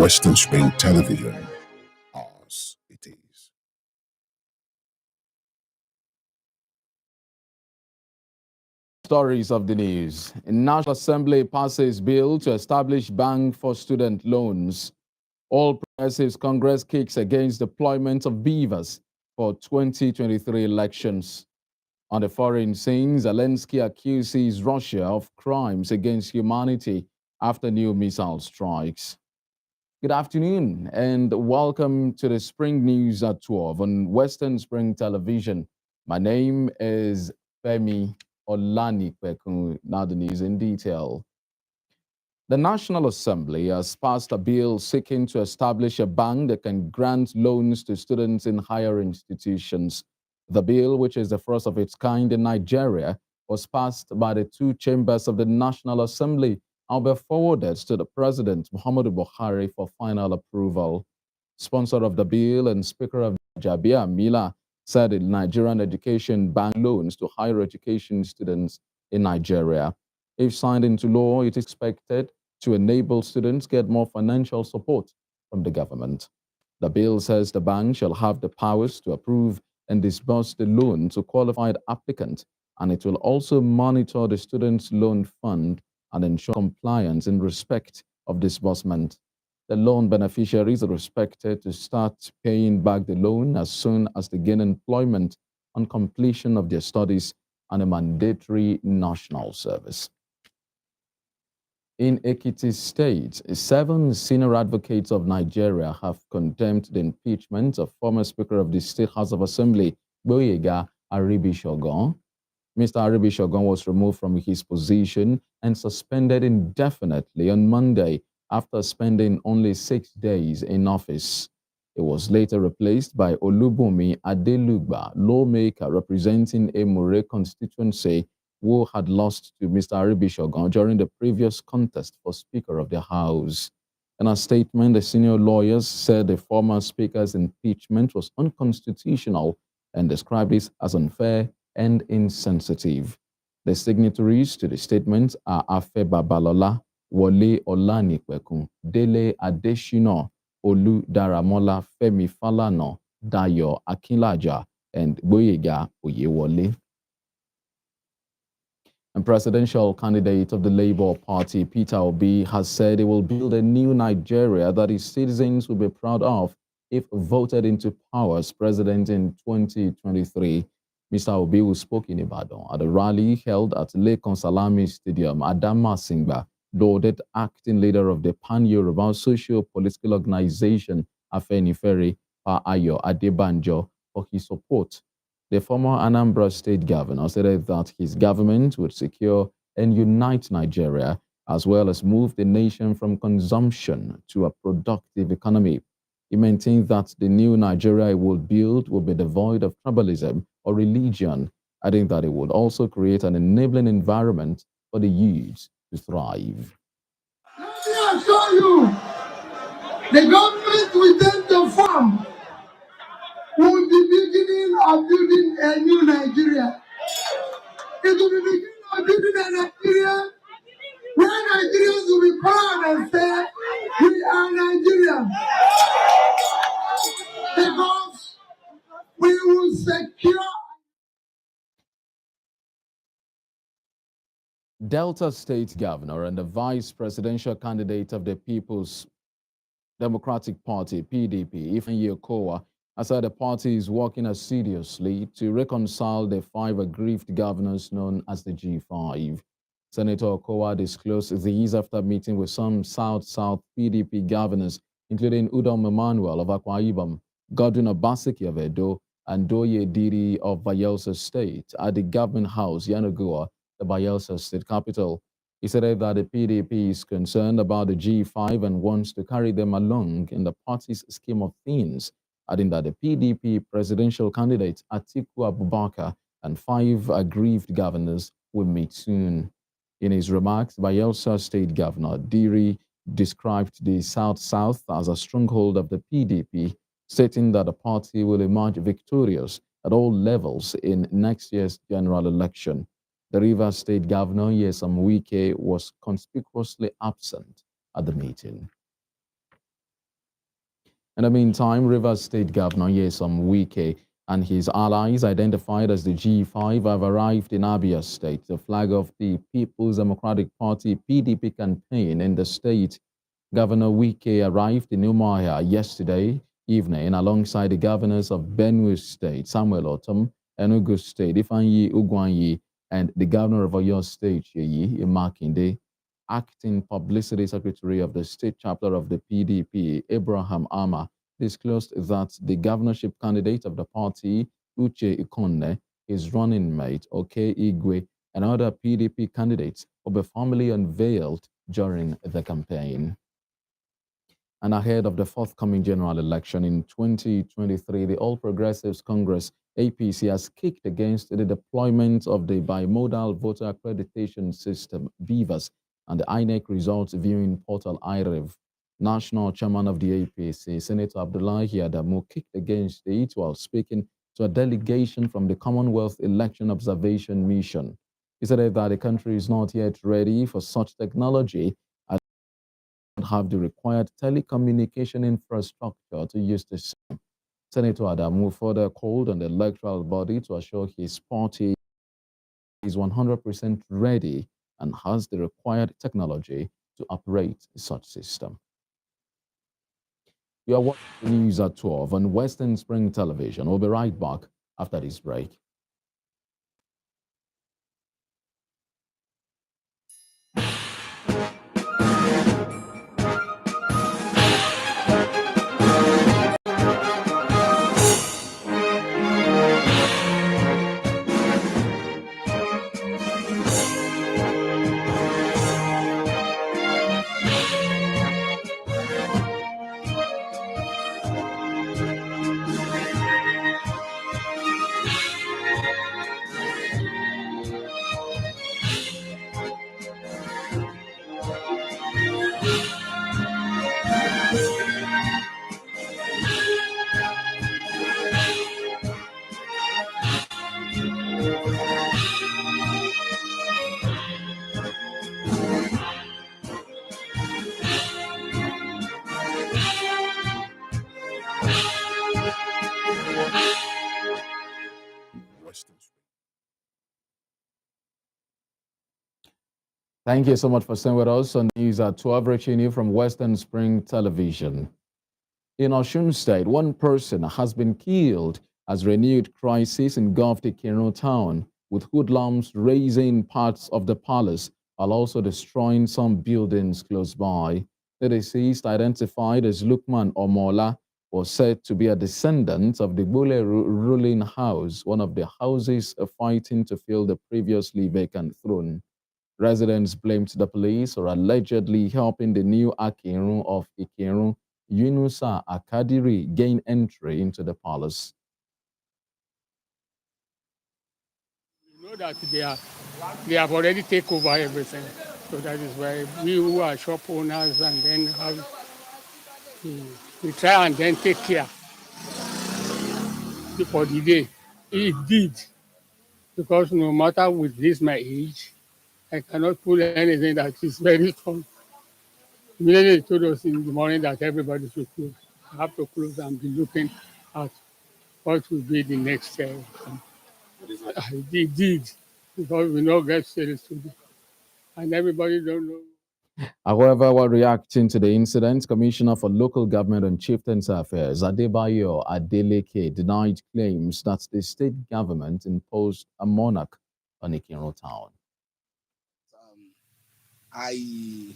Western Spring Television. Ours it is. Stories of the news. National Assembly passes bill to establish bank for student loans. All Progressives Congress kicks against deployment of beavers for 2023 elections. On the foreign scene, Zelensky accuses Russia of crimes against humanity after new missile strikes. Good afternoon and welcome to the Spring News at 12 on Western Spring Television. My name is Femi Olanipeku. Now the news in detail. The National Assembly has passed a bill seeking to establish a bank that can grant loans to students in higher institutions. The bill, which is the first of its kind in Nigeria, was passed by the two chambers of the National Assembly and will be forwarded to the President, Muhammadu Buhari, for final approval. Sponsor of the bill and Speaker of Jabia Mila said the Nigerian Education Bank loans to higher education students in Nigeria. If signed into law, it is expected to enable students get more financial support from the government. The bill says the bank shall have the powers to approve and disburse the loan to qualified applicants, and it will also monitor the students' loan fund and ensure compliance in respect of disbursement. The loan beneficiaries are expected to start paying back the loan as soon as they gain employment on completion of their studies and a mandatory national service. In Ekiti State, 7 senior advocates of Nigeria have condemned the impeachment of former Speaker of the State House of Assembly, Gboyega Aribishogun. Mr. Aribishogun was removed from his position and suspended indefinitely on Monday after spending only 6 days in office. It was later replaced by Olubunmi Adelugba, lawmaker representing Emure constituency, who had lost to Mr. Aribishogun during the previous contest for Speaker of the House. In a statement, the senior lawyers said the former Speaker's impeachment was unconstitutional and described it as unfair and insensitive. The signatories to the statement are Afe Babalola, Wole Olanipekun, Dele Adeshina, Olu Daramola, Femi Falana, Dayo Akinlaja, and Gboyega Oyewole. And presidential candidate of the Labour Party, Peter Obi, has said he will build a new Nigeria that his citizens will be proud of if voted into power as president in 2023. Mr. Obi, who spoke in Ibadan at a rally held at Lekon Salami Stadium, Adama Singba, lauded acting leader of the Pan-Yoruba socio-political organization, Afenifere, Pa Ayo Adebanjo, for his support. The former Anambra State governor said that his government would secure and unite Nigeria, as well as move the nation from consumption to a productive economy. He maintained that the new Nigeria he will build will be devoid of tribalism or religion, adding that it would also create an enabling environment for the youth to thrive. Let me assure you, the government within the farm will be beginning of building a new Nigeria. It will be beginning of building a Nigeria where Nigerians will be proud and say, we are Nigerians. Because we will secure. Delta State Governor and the Vice Presidential candidate of the People's Democratic Party, PDP, Ifeanyi Okowa, has said the party is working assiduously to reconcile the 5 aggrieved governors known as the G5. Senator Okowa disclosed these after meeting with some South-South PDP governors, including Udom Emmanuel of Akwa Ibom, Godwin Obaseki of Edo, and Doye Diri of Bayelsa State at the government house, Yanagua, the Bayelsa State capital. He said that the PDP is concerned about the G5 and wants to carry them along in the party's scheme of things, adding that the PDP presidential candidate Atiku Abubakar and 5 aggrieved governors will meet soon. In his remarks, Bayelsa State Governor Diri described the South-South as a stronghold of the PDP, stating that the party will emerge victorious at all levels in next year's general election. The Rivers State Governor, Nyesom Wike, was conspicuously absent at the meeting. In the meantime, Rivers State Governor Nyesom Wike and his allies, identified as the G5, have arrived in Abia State. The flag of the People's Democratic Party (PDP) campaign in the state. Governor Wike arrived in Umuahia yesterday evening alongside the governors of Benue State, Samuel Otom, Enugu State, Ifeanyi Ugwanyi, and the governor of Oyo State, Seyi Makinde. Acting Publicity Secretary of the state chapter of the PDP, Abraham Ama, disclosed that the governorship candidate of the party, Uche Ikonne, his running mate, Oke Igwe, and other PDP candidates will be formally unveiled during the campaign. And ahead of the forthcoming general election in 2023, the All Progressives Congress, APC, has kicked against the deployment of the bimodal voter accreditation system, BVAS, and the INEC results viewing portal IREV. National chairman of the APC, Senator Abdullahi Adamu, kicked against it while speaking to a delegation from the Commonwealth Election Observation Mission. He said that the country is not yet ready for such technology, have the required telecommunication infrastructure to use the system. Senator Adamu further called on the electoral body to assure his party is 100% ready and has the required technology to operate such system. You are watching the news at 12 on Western Spring Television. We'll be right back after this break. Thank you so much for staying with us on News at 12, reaching you from Western Spring Television. In Osun State, one person has been killed as renewed crisis engulfed Ikero town, with hoodlums razing parts of the palace while also destroying some buildings close by. The deceased, identified as Lukman Omola, was said to be a descendant of the Bule ruling house, one of the houses fighting to fill the previously vacant throne. Residents blamed the police for allegedly helping the new Akinrun of Ikirun, Yunusa Akadiri, gain entry into the palace. You know that they have already taken over everything. So that is why we who are shop owners and then we try and then take care for the day. It did. Because no matter with this my age, I cannot pull anything that is very strong. Immediately they told us in the morning that everybody should close. I have to close and be looking at what will be the next thing. It did, because we don't get sales today. And everybody don't know. However, while reacting to the incident, Commissioner for Local Government and Chieftains Affairs, Adebayo Adeleke, denied claims that the state government imposed a monarch on Ikero town. I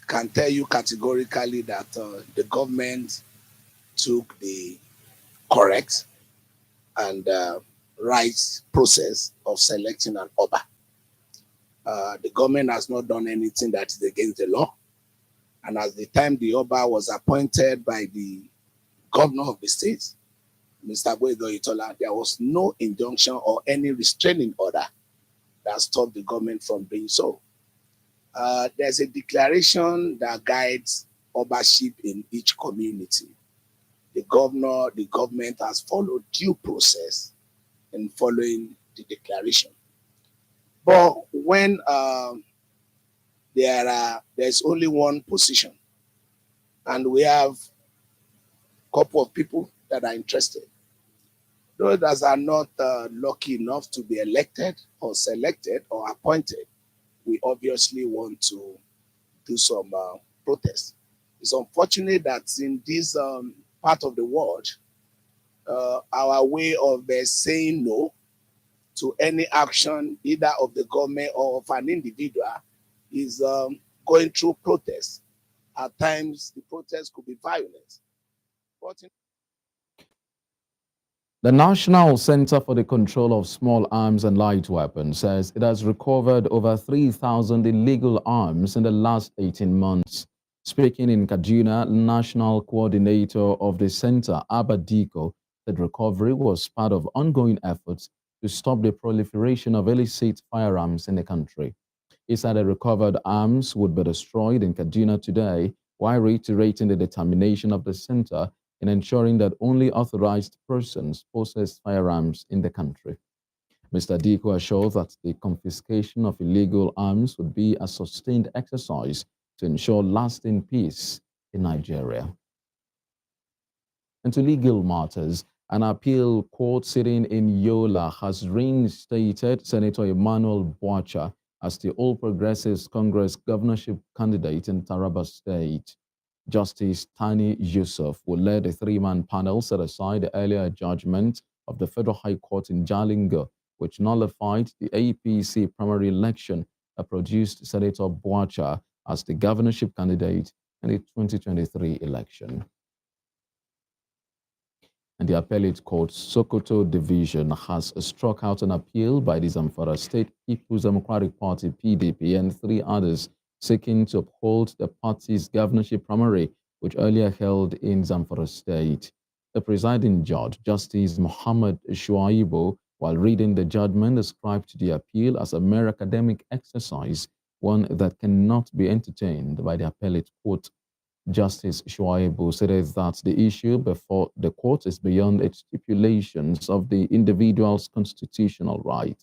can tell you categorically that the government took the correct and right process of selecting an Oba. The government has not done anything that is against the law. And at the time the Oba was appointed by the governor of the state, Mr. Boyega Oyetola, there was no injunction or any restraining order that stopped the government from doing so. There's a declaration that guides Obaship in each community. The government has followed due process in following the declaration. But when there's only one position, and we have couple of people that are interested. Those that are not lucky enough to be elected or selected or appointed, we obviously want to do some protest. It's unfortunate that in this part of the world, our way of saying no to any action, either of the government or of an individual, is going through protests. At times, the protests could be violent. But the National Center for the Control of Small Arms and Light Weapons says it has recovered over 3,000 illegal arms in the last 18 months. Speaking in Kaduna, National Coordinator of the center, Abba Diko, said recovery was part of ongoing efforts to stop the proliferation of illicit firearms in the country. He said the recovered arms would be destroyed in Kaduna today, while reiterating the determination of the center in ensuring that only authorized persons possess firearms in the country. Mr. Diko assured that the confiscation of illegal arms would be a sustained exercise to ensure lasting peace in Nigeria. And to legal matters, an appeal court sitting in Yola has reinstated Senator Emmanuel Boacha as the All Progressives Congress governorship candidate in Taraba State. Justice Tani Yusuf will lead a three-man panel set aside the earlier judgment of the Federal High Court in Jalingo, which nullified the APC primary election that produced Senator Boacha as the governorship candidate in the 2023 election. And the appellate court Sokoto Division has struck out an appeal by the Zamfara State People's Democratic Party PDP and three others seeking to uphold the party's governorship primary, which earlier held in Zamfara State. The presiding judge, Justice Muhammad Shuaibu, while reading the judgment, described the appeal as a mere academic exercise, one that cannot be entertained by the appellate court. Justice Shuaibu said that the issue before the court is beyond its stipulations of the individual's constitutional right.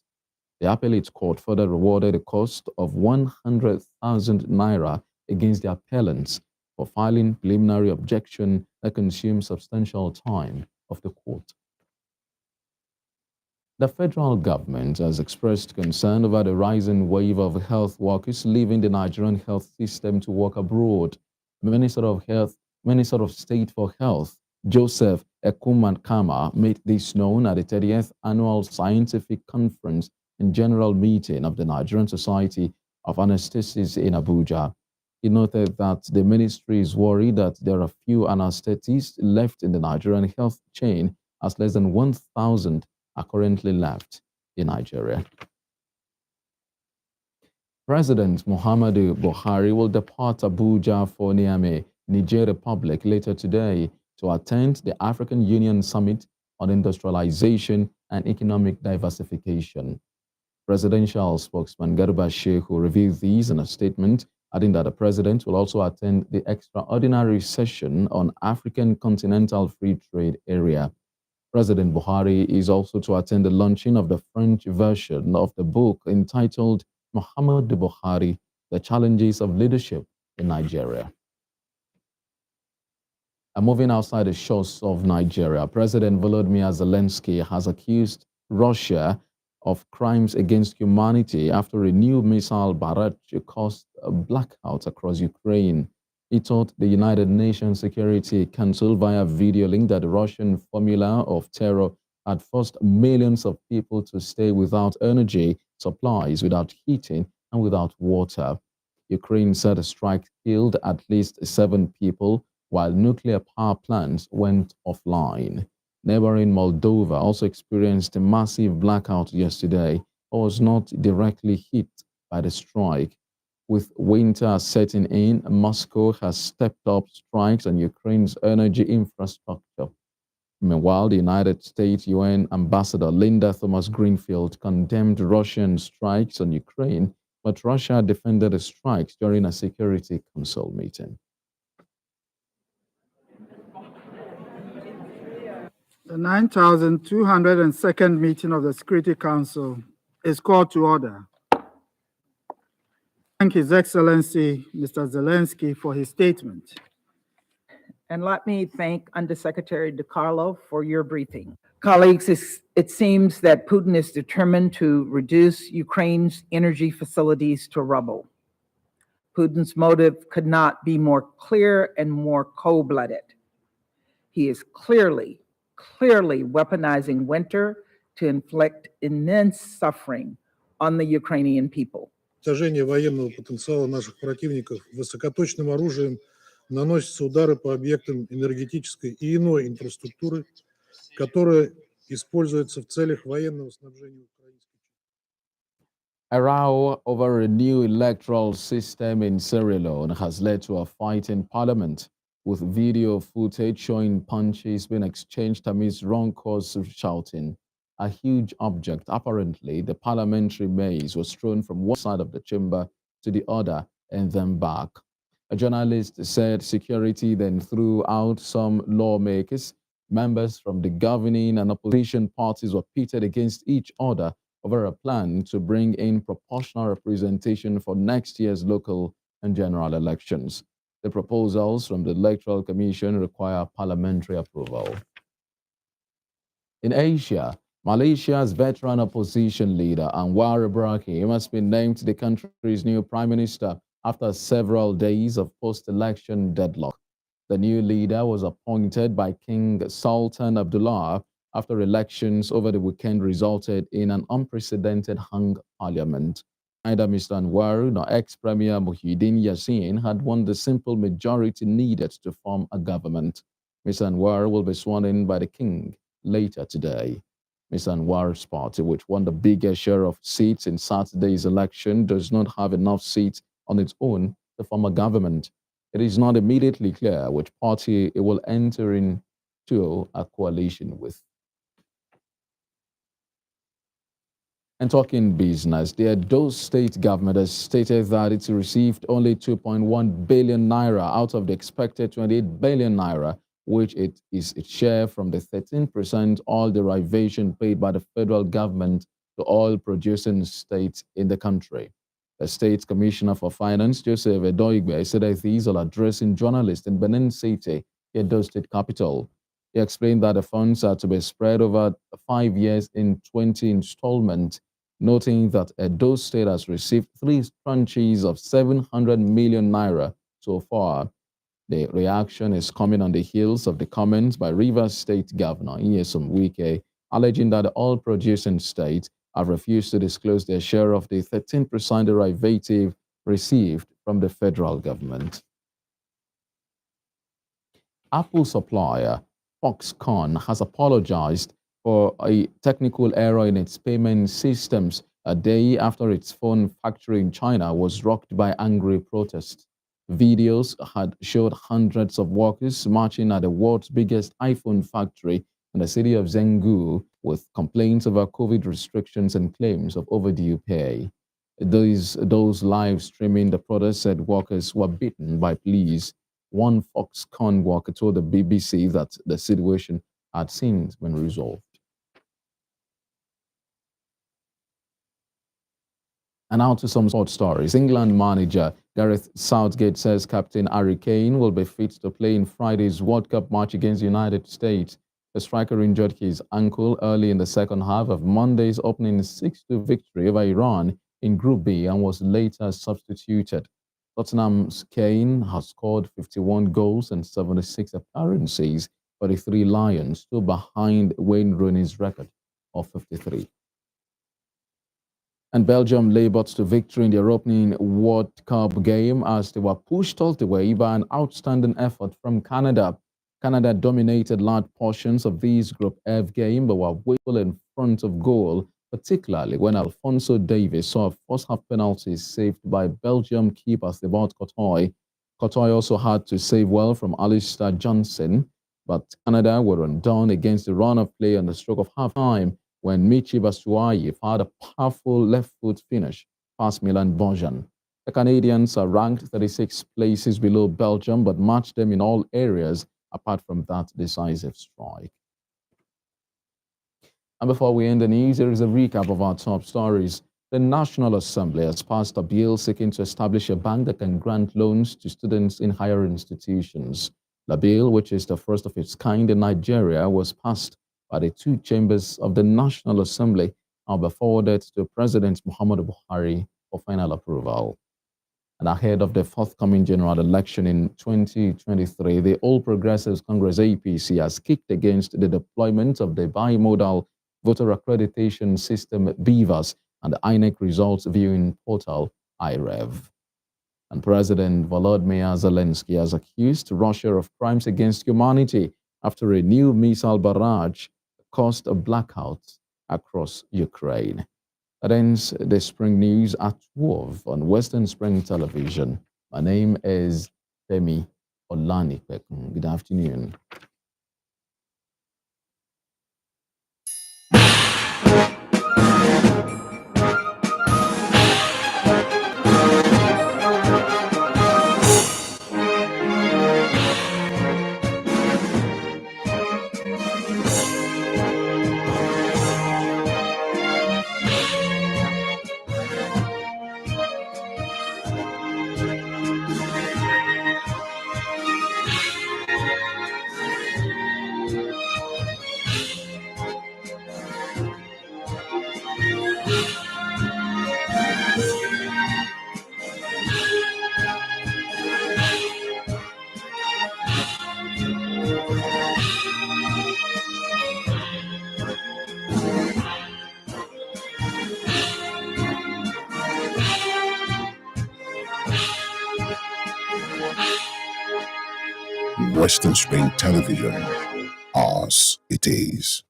The appellate court further rewarded the cost of 100,000 naira against the appellants for filing preliminary objection that consumed substantial time of the court. The federal government has expressed concern over the rising wave of health workers leaving the Nigerian health system to work abroad. Minister of State for Health, Joseph Ekuman-Kama, made this known at the 30th Annual Scientific Conference and General Meeting of the Nigerian Society of Anesthetists in Abuja. He noted that the ministry is worried that there are few anesthetists left in the Nigerian health chain, as less than 1,000 are currently left in Nigeria. President Muhammadu Buhari will depart Abuja for Niamey, Niger Republic, later today to attend the African Union Summit on Industrialization and Economic Diversification. Presidential spokesman Garba Shehu revealed these in a statement, adding that the president will also attend the extraordinary session on African Continental Free Trade Area. President Buhari is also to attend the launching of the French version of the book entitled Muhammadu Buhari, The Challenges of Leadership in Nigeria. And moving outside the shores of Nigeria, President Volodymyr Zelensky has accused Russia of crimes against humanity after a new missile barrage caused a blackout across Ukraine. He told the United Nations Security Council via video link that the Russian formula of terror had forced millions of people to stay without energy supplies, without heating, and without water. Ukraine said the strike killed at least 7 people, while nuclear power plants went offline. Neighboring Moldova also experienced a massive blackout yesterday, but was not directly hit by the strike. With winter setting in, Moscow has stepped up strikes on Ukraine's energy infrastructure. Meanwhile, the United States UN Ambassador Linda Thomas-Greenfield condemned Russian strikes on Ukraine, but Russia defended the strikes during a Security Council meeting. The 9,202nd meeting of the Security Council is called to order. Thank His Excellency, Mr. Zelensky, for his statement. And let me thank Undersecretary DiCarlo for your briefing. Colleagues, it seems that Putin is determined to reduce Ukraine's energy facilities to rubble. Putin's motive could not be more clear and more cold-blooded. He is clearly weaponizing winter to inflict immense suffering on the Ukrainian people. Уничтожение военного потенциала наших противников высокоточным оружием наносятся удары по объектам энергетической и иной инфраструктуры, которая используется в целях военного снабжения украинской. A row over a new electoral system in Sierra Leone has led to a fight in parliament, with video footage showing punches being exchanged amidst raucous shouting. A huge object, apparently the parliamentary maze, was thrown from one side of the chamber to the other and then back. A journalist said security then threw out some lawmakers. Members from the governing and opposition parties were pitted against each other over a plan to bring in proportional representation for next year's local and general elections. The proposals from the Electoral Commission require parliamentary approval. In Asia, Malaysia's veteran opposition leader Anwar Ibrahim has been named the country's new prime minister after several days of post-election deadlock. The new leader was appointed by King Sultan Abdullah after elections over the weekend resulted in an unprecedented hung parliament. Neither Mr. Anwar nor ex-Premier Muhyiddin Yassin had won the simple majority needed to form a government. Mr. Anwar will be sworn in by the king later today. Mr. Anwar's party, which won the biggest share of seats in Saturday's election, does not have enough seats on its own to form a government. It is not immediately clear which party it will enter into a coalition with. And talking business, the Edo State government has stated that it's received only 2.1 billion naira out of the expected 28 billion naira, which it is its share from the 13% oil derivation paid by the federal government to oil-producing states in the country. The State Commissioner for Finance, Joseph Edoigbe, said that these are addressing journalists in Benin City, the Edo State capital. He explained that the funds are to be spread over 5 years in 20 installments, noting that Edo State has received 3 tranches of 700 million naira so far. The reaction is coming on the heels of the comments by Rivers State Governor Nyesom Wike, alleging that the oil-producing states have refused to disclose their share of the 13% derivative received from the federal government. Apple supplier Foxconn has apologized for a technical error in its payment systems a day after its phone factory in China was rocked by angry protests. Videos had showed hundreds of workers marching at the world's biggest iPhone factory in the city of Zhengzhou with complaints about COVID restrictions and claims of overdue pay. Those live streaming the protest said workers were beaten by police. One Foxconn worker told the BBC that the situation had since been resolved. And now to some sports stories. England manager Gareth Southgate says Captain Harry Kane will be fit to play in Friday's World Cup match against the United States. The striker injured his ankle early in the second half of Monday's opening 6-2 victory over Iran in Group B and was later substituted. Tottenham's Kane has scored 51 goals and 76 appearances for the Three Lions, still behind Wayne Rooney's record of 53. And Belgium labored to victory in their opening World Cup game as they were pushed all the way by an outstanding effort from Canada. Canada dominated large portions of this Group F game but were well in front of goal, particularly when Alphonso Davies saw a first-half penalty saved by Belgium keeper Thibaut Courtois. Courtois also had to save well from Alistair Johnson, but Canada were undone against the run of play on the stroke of half-time when Michy Batshuayi had a powerful left-foot finish past Milan Borjan. The Canadians are ranked 36 places below Belgium, but matched them in all areas apart from that decisive strike. And before we end the news, here is a recap of our top stories. The National Assembly has passed a bill seeking to establish a bank that can grant loans to students in higher institutions. The bill, which is the first of its kind in Nigeria, was passed by the two chambers of the National Assembly and be forwarded to President Muhammadu Buhari for final approval. And ahead of the forthcoming general election in 2023, the All Progressives Congress APC has kicked against the deployment of the bimodal voter accreditation system BVAS and the INEC results viewing portal IREV. And President Volodymyr Zelensky has accused Russia of crimes against humanity after a new missile barrage caused a blackout across Ukraine. That ends the Spring News at 12 on Western Spring Television. My name is Femi Olanipekun. Good afternoon. Western Spring Television, ours it is.